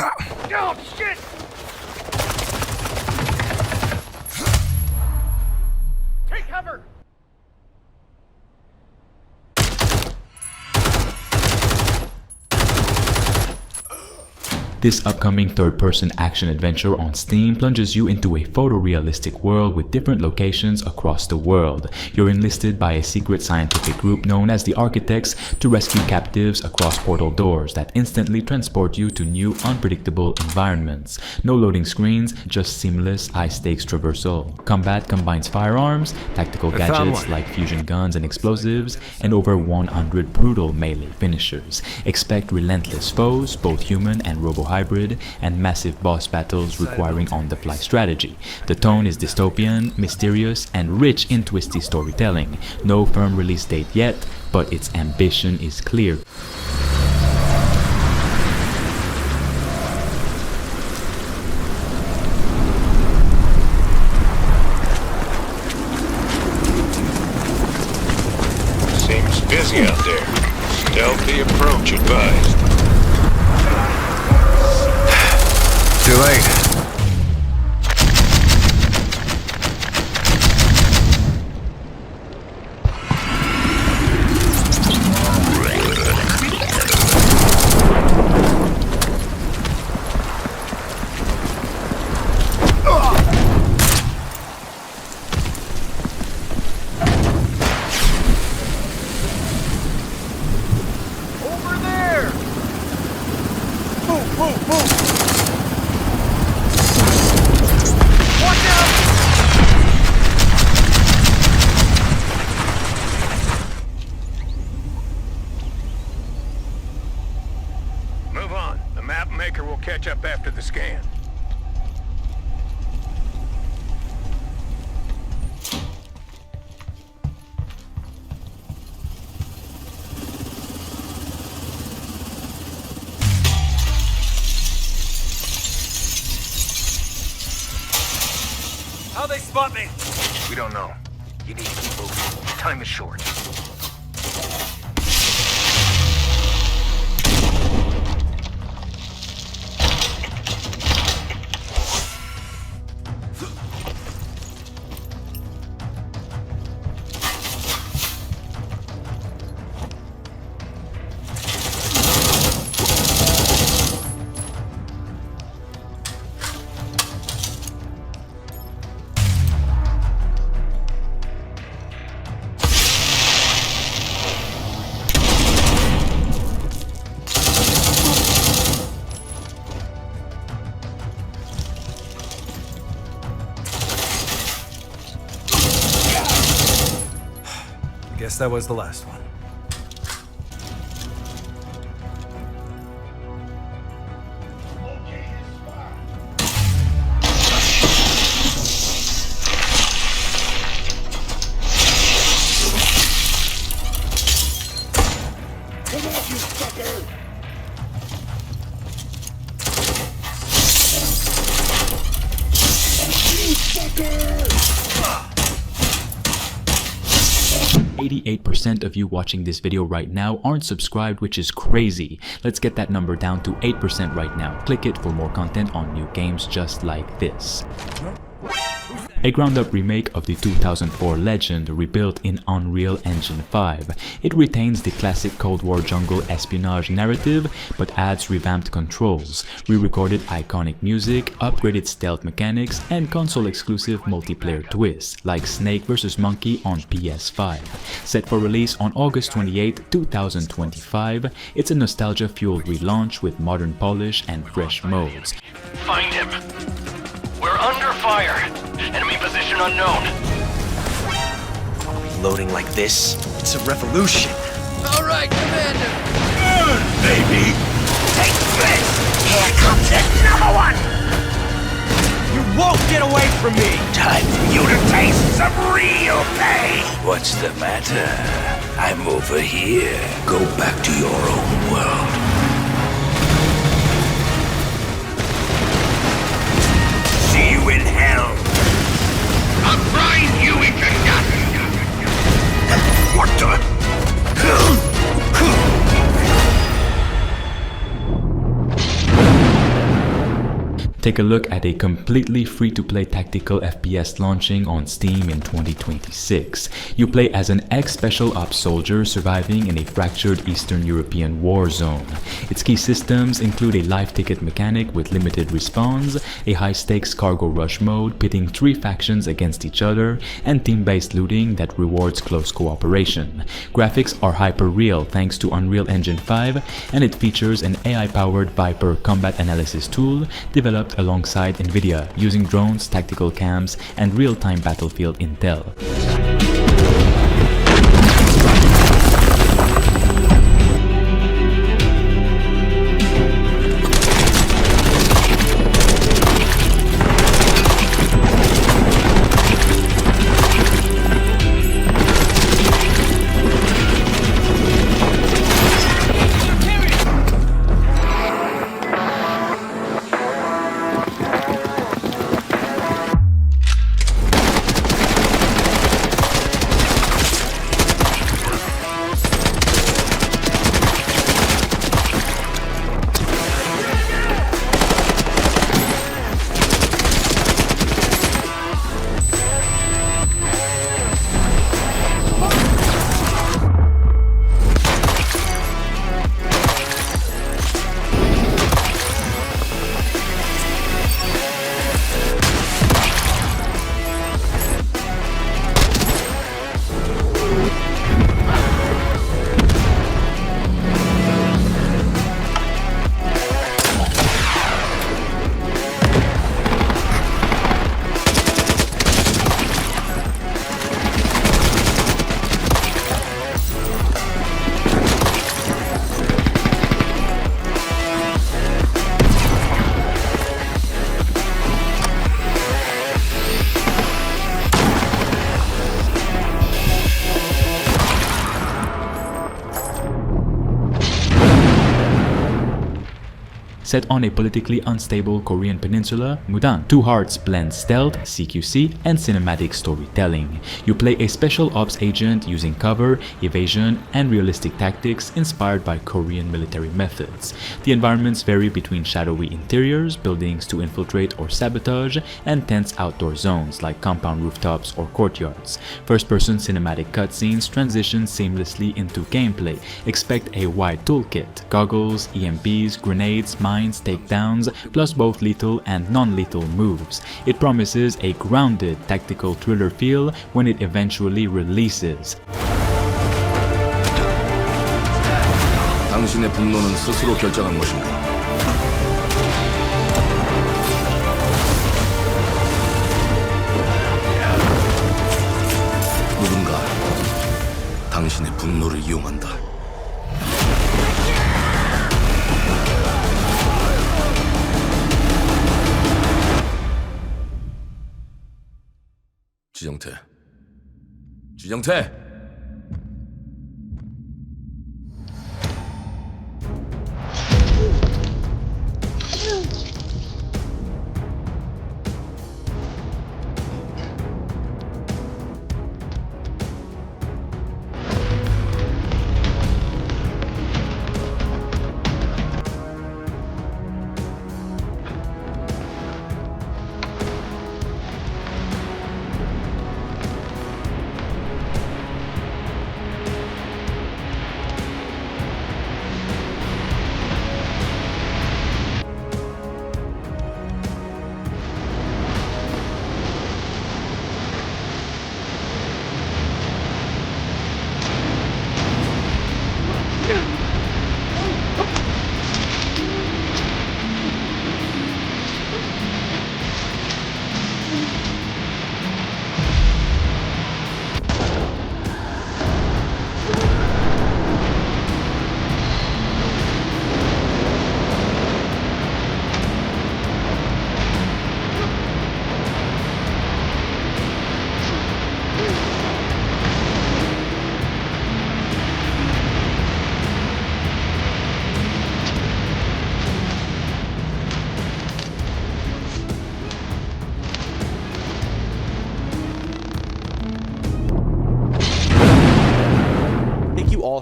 Oh, shit! Take cover! This upcoming third-person action adventure on Steam plunges you into a photorealistic world with different locations across the world. You're enlisted by a secret scientific group known as the Architects to rescue captives across portal doors that instantly transport you to new, unpredictable environments. No loading screens, just seamless, high-stakes traversal. Combat combines firearms, tactical gadgets like fusion guns and explosives, and over 100 brutal melee finishers. Expect relentless foes, both human and robo-hybrid, and massive boss battles requiring on-the-fly strategy. The tone is dystopian, mysterious, and rich in twisty storytelling. No firm release date yet, but its ambition is clear. Seems busy out there. Stealthy approach advised. Too late. Over there! Move, move, move! Watch out! Move on. The map maker will catch up after the scan. How'd they spot me? We don't know. You need to keep moving. Time is short. Guess that was the last one. Come on, you sucker! 88% of you watching this video right now aren't subscribed, which is crazy. Let's get that number down to 8% right now. Click it for more content on new games just like this. A ground-up remake of the 2004 Legend rebuilt in Unreal Engine 5. It retains the classic Cold War jungle espionage narrative, but adds revamped controls, re-recorded iconic music, upgraded stealth mechanics, and console-exclusive multiplayer twists, like Snake vs. Monkey on PS5. Set for release on August 28, 2025, it's a nostalgia-fueled relaunch with modern polish and fresh modes. Find him. We're under fire. Enemy position unknown. Loading like this? It's a revolution. All right, Commander. Good, baby! Take this. Here comes another one. You won't get away from me! Time for you to taste some real pain. What's the matter? I'm over here. Go back to your own world. See you in hell. I'll grind you into dust. What the? Take a look at a completely free-to-play tactical FPS launching on Steam in 2026. You play as an ex-Special Ops soldier surviving in a fractured Eastern European war zone. Its key systems include a life ticket mechanic with limited respawns, a high-stakes cargo rush mode pitting 3 factions against each other, and team-based looting that rewards close cooperation. Graphics are hyper-real thanks to Unreal Engine 5, and it features an AI-powered Viper combat analysis tool developed alongside NVIDIA using drones, tactical cams, and real-time battlefield intel. Set on a politically unstable Korean peninsula, Mudang, Two Hearts blends stealth, CQC, and cinematic storytelling. You play a special ops agent using cover, evasion, and realistic tactics inspired by Korean military methods. The environments vary between shadowy interiors, buildings to infiltrate or sabotage, and tense outdoor zones like compound rooftops or courtyards. First-person cinematic cutscenes transition seamlessly into gameplay. Expect a wide toolkit: goggles, EMPs, grenades, mines, takedowns, plus both lethal and non-lethal moves. It promises a grounded tactical thriller feel when it eventually releases. 당신의 분노는 스스로 결정한 것인가? 누군가 당신의 분노를 이용한다. 지정태!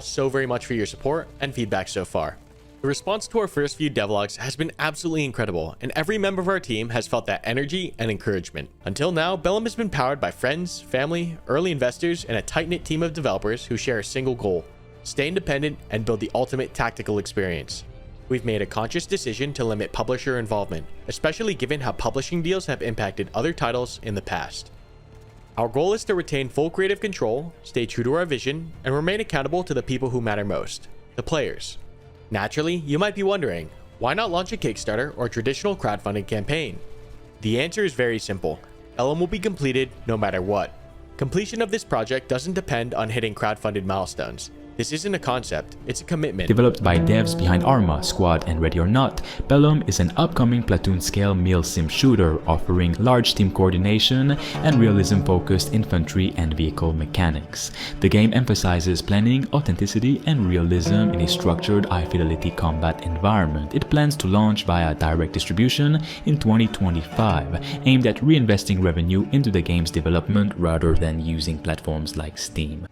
all so very much for your support and feedback so far. The response to our first few devlogs has been absolutely incredible, and every member of our team has felt that energy and encouragement. Until now, Bellum has been powered by friends, family, early investors, and a tight-knit team of developers who share a single goal: stay independent and build the ultimate tactical experience. We've made a conscious decision to limit publisher involvement, especially given how publishing deals have impacted other titles in the past. Our goal is to retain full creative control, stay true to our vision, and remain accountable to the people who matter most: the players. Naturally, you might be wondering, why not launch a Kickstarter or traditional crowdfunding campaign? The answer is very simple: Bellum will be completed no matter what. Completion of this project doesn't depend on hitting crowdfunded milestones. This isn't a concept, it's a commitment. Developed by devs behind Arma, Squad, and Ready or Not, Bellum is an upcoming platoon-scale meal sim shooter offering large team coordination and realism-focused infantry and vehicle mechanics. The game emphasizes planning, authenticity, and realism in a structured, high-fidelity combat environment. It plans to launch via direct distribution in 2025, aimed at reinvesting revenue into the game's development rather than using platforms like Steam.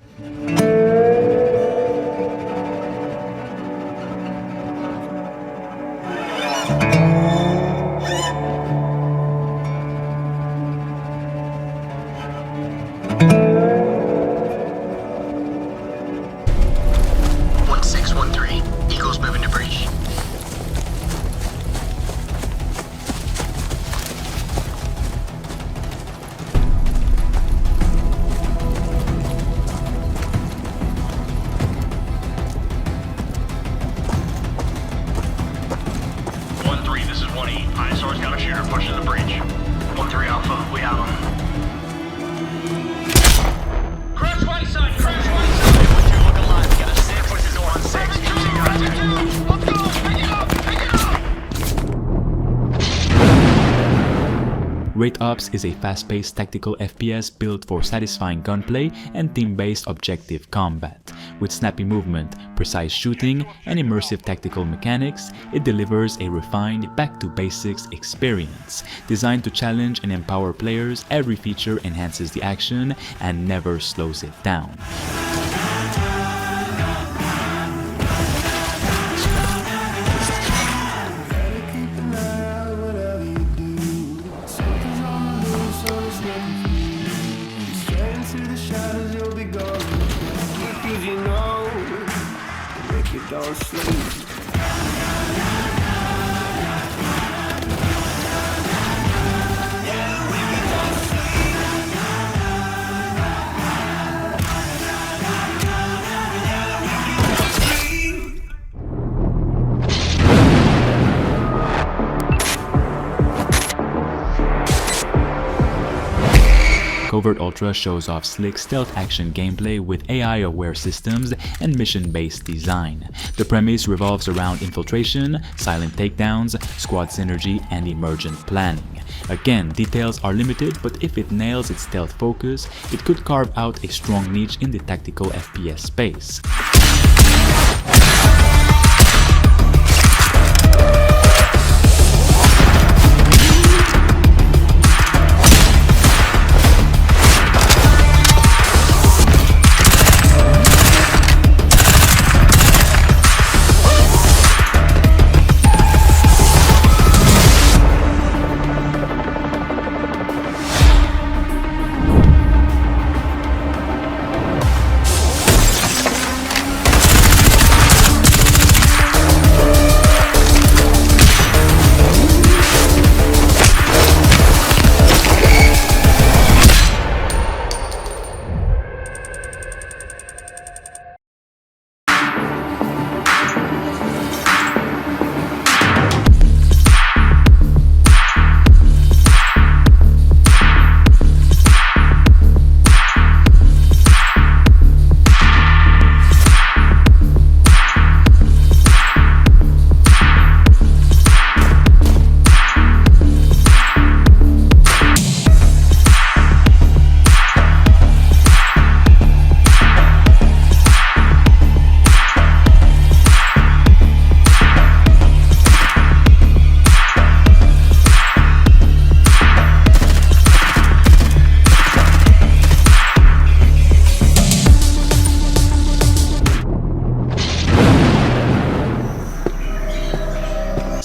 Wraith Ops is a fast-paced tactical FPS built for satisfying gunplay and team-based objective combat. With snappy movement, precise shooting, and immersive tactical mechanics, it delivers a refined, back-to-basics experience. Designed to challenge and empower players, every feature enhances the action and never slows it down. Don't sleep. Covert Ultra shows off slick stealth action gameplay with AI-aware systems and mission-based design. The premise revolves around infiltration, silent takedowns, squad synergy, and emergent planning. Again, details are limited, but if it nails its stealth focus, it could carve out a strong niche in the tactical FPS space.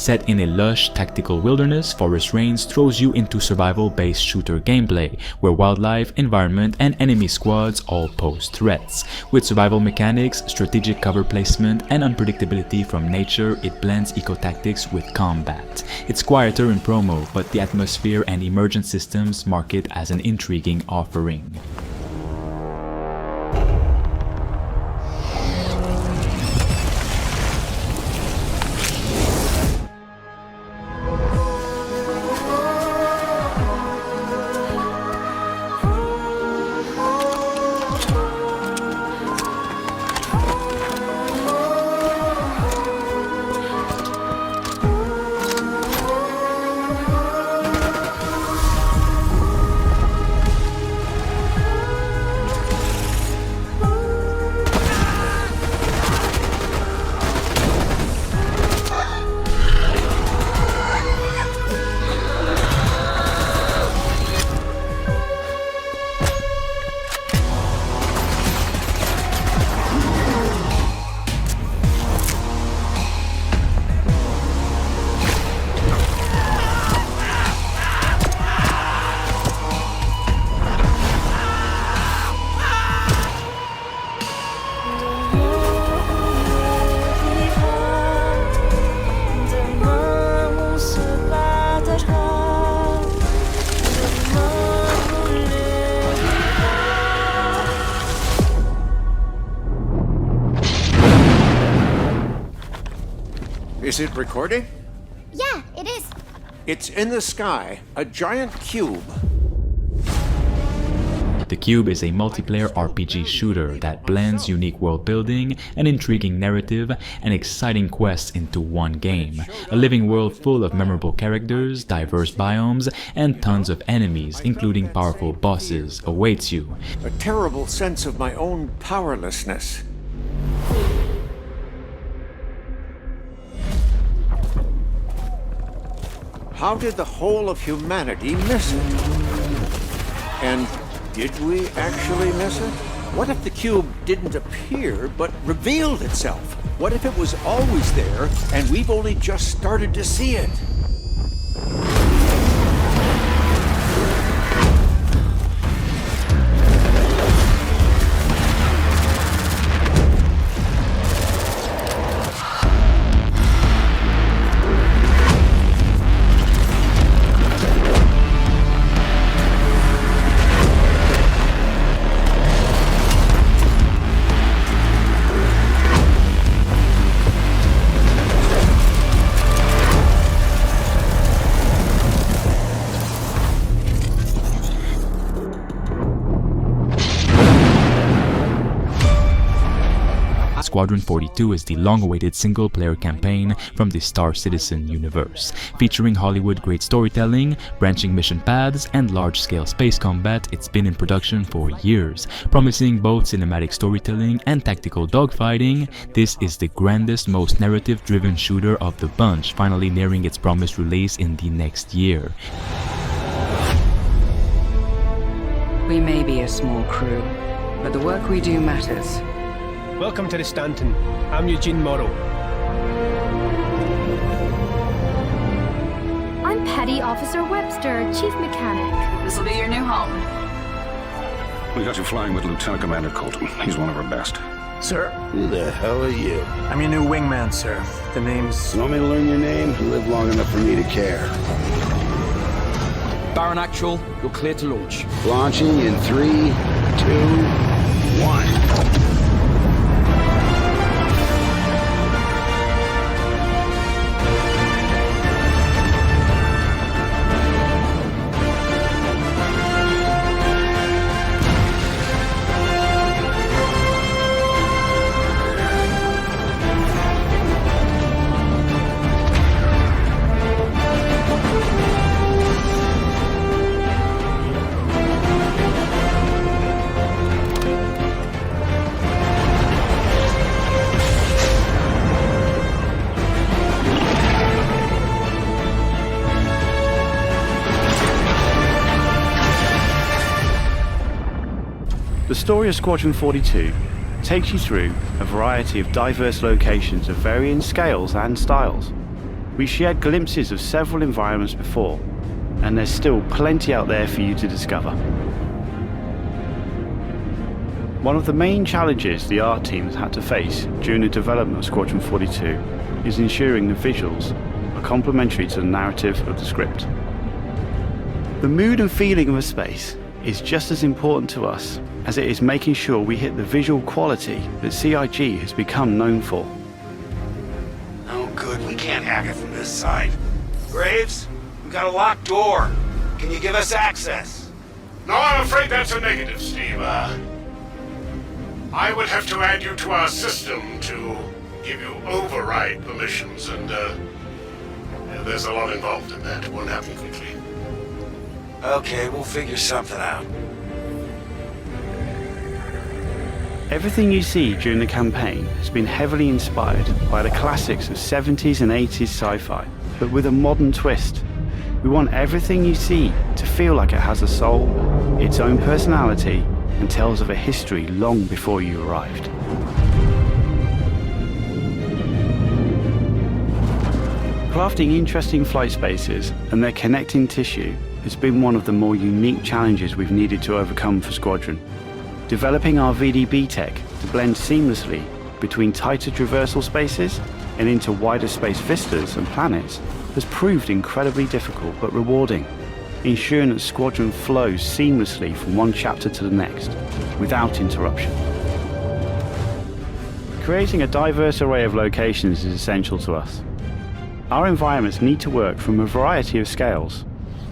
Set in a lush, tactical wilderness, Forest Rains throws you into survival-based shooter gameplay, where wildlife, environment, and enemy squads all pose threats. With survival mechanics, strategic cover placement, and unpredictability from nature, it blends eco-tactics with combat. It's quieter in promo, but the atmosphere and emergent systems mark it as an intriguing offering. Is it recording? Yeah, it is. It's in the sky, a giant cube. The Cube is a multiplayer RPG shooter that blends unique world building, an intriguing narrative, and exciting quests into one game. A living world full of memorable characters, diverse biomes, and tons of enemies, including powerful bosses, awaits you. A terrible sense of my own powerlessness. How did the whole of humanity miss it? And did we actually miss it? What if the cube didn't appear, but revealed itself? What if it was always there, and we've only just started to see it? Squadron 42 is the long-awaited single-player campaign from the Star Citizen universe. Featuring Hollywood great storytelling, branching mission paths, and large-scale space combat, it's been in production for years. Promising both cinematic storytelling and tactical dogfighting, this is the grandest, most narrative-driven shooter of the bunch, finally nearing its promised release in the next year. We may be a small crew, but the work we do matters. Welcome to the Stanton. I'm Eugene Morrow. I'm Petty Officer Webster, Chief Mechanic. This will be your new home. We got you flying with Lieutenant Commander Colton. He's one of our best. Sir? Who the hell are you? I'm your new wingman, sir. The name's... You want me to learn your name? You live long enough for me to care. Baron Actual, you're clear to launch. Launching in 3, 2, 1. The story of Squadron 42 takes you through a variety of diverse locations of varying scales and styles. We shared glimpses of several environments before, and there's still plenty out there for you to discover. One of the main challenges the art team has had to face during the development of Squadron 42 is ensuring the visuals are complementary to the narrative of the script. The mood and feeling of a space is just as important to us as it is making sure we hit the visual quality that CIG has become known for. Oh good, we can't hack it from this side. Graves, we got a locked door. Can you give us access? No, I'm afraid that's a negative, Steve. I would have to add you to our system to give you override permissions, and there's a lot involved in that. It won't happen quickly. Okay, we'll figure something out. Everything you see during the campaign has been heavily inspired by the classics of 70s and 80s sci-fi, but with a modern twist. We want everything you see to feel like it has a soul, its own personality, and tells of a history long before you arrived. Crafting interesting flight spaces and their connecting tissue has been one of the more unique challenges we've needed to overcome for Squadron. Developing our VDB tech to blend seamlessly between tighter traversal spaces and into wider space vistas and planets has proved incredibly difficult but rewarding, ensuring that Squadron flows seamlessly from one chapter to the next, without interruption. Creating a diverse array of locations is essential to us. Our environments need to work from a variety of scales.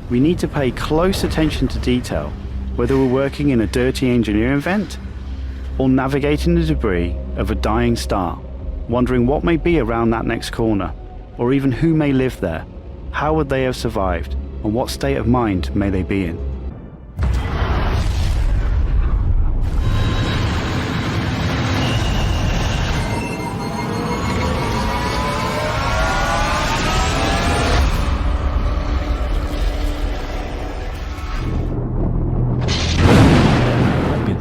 We need to pay close attention to detail, whether we're working in a dirty engineering vent, or navigating the debris of a dying star, wondering what may be around that next corner, or even who may live there, how would they have survived, and what state of mind may they be in.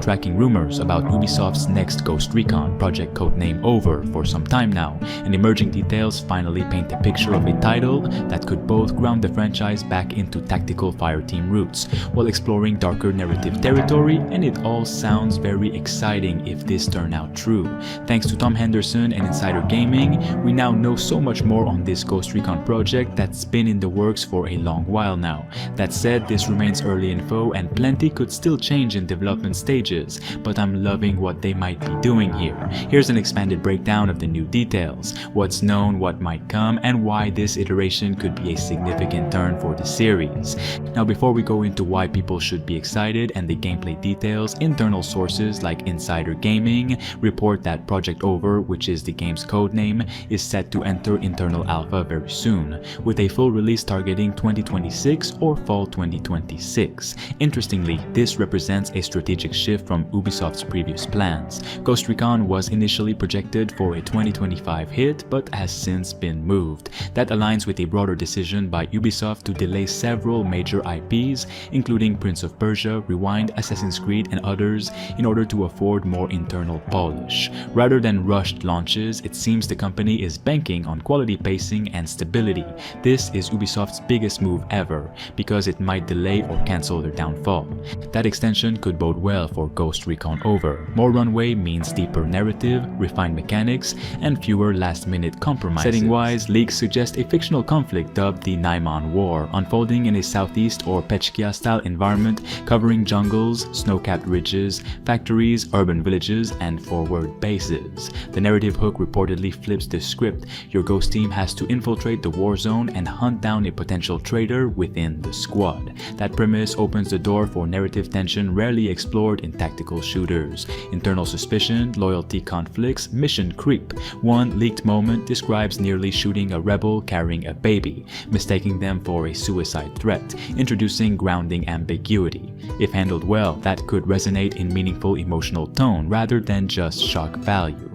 Tracking rumors about Ubisoft's next Ghost Recon project codename Over for some time now, and emerging details finally paint a picture of a title that could both ground the franchise back into tactical fireteam roots, while exploring darker narrative territory, and it all sounds very exciting if this turned out true. Thanks to Tom Henderson and Insider Gaming, we now know so much more on this Ghost Recon project that's been in the works for a long while now. That said, this remains early info and plenty could still change in development stages, but I'm loving what they might be doing here. Here's an expanded breakdown of the new details, what's known, what might come, and why this iteration could be a significant turn for the series. Now before we go into why people should be excited and the gameplay details, internal sources like Insider Gaming report that Project Over, which is the game's codename, is set to enter internal alpha very soon, with a full release targeting 2026 or fall 2026. Interestingly, this represents a strategic shift from Ubisoft's previous plans. Ghost Recon was initially projected for a 2025 hit, but has since been moved. That aligns with a broader decision by Ubisoft to delay several major IPs, including Prince of Persia, Rewind, Assassin's Creed, and others, in order to afford more internal polish. Rather than rushed launches, it seems the company is banking on quality pacing and stability. This is Ubisoft's biggest move ever, because it might delay or cancel their downfall. That extension could bode well for Ghost Recon Over. More runway means deeper narrative, refined mechanics, and fewer last-minute compromises. Setting-wise, leaks suggest a fictional conflict dubbed the Naiman War, unfolding in a southeast or Pechkia-style environment covering jungles, snow-capped ridges, factories, urban villages, and forward bases. The narrative hook reportedly flips the script. Your Ghost team has to infiltrate the war zone and hunt down a potential traitor within the squad. That premise opens the door for narrative tension rarely explored in tactical shooters. Internal suspicion, loyalty conflicts, mission creep. One leaked moment describes nearly shooting a rebel carrying a baby, mistaking them for a suicide threat, introducing grounding ambiguity. If handled well, that could resonate in meaningful emotional tone rather than just shock value.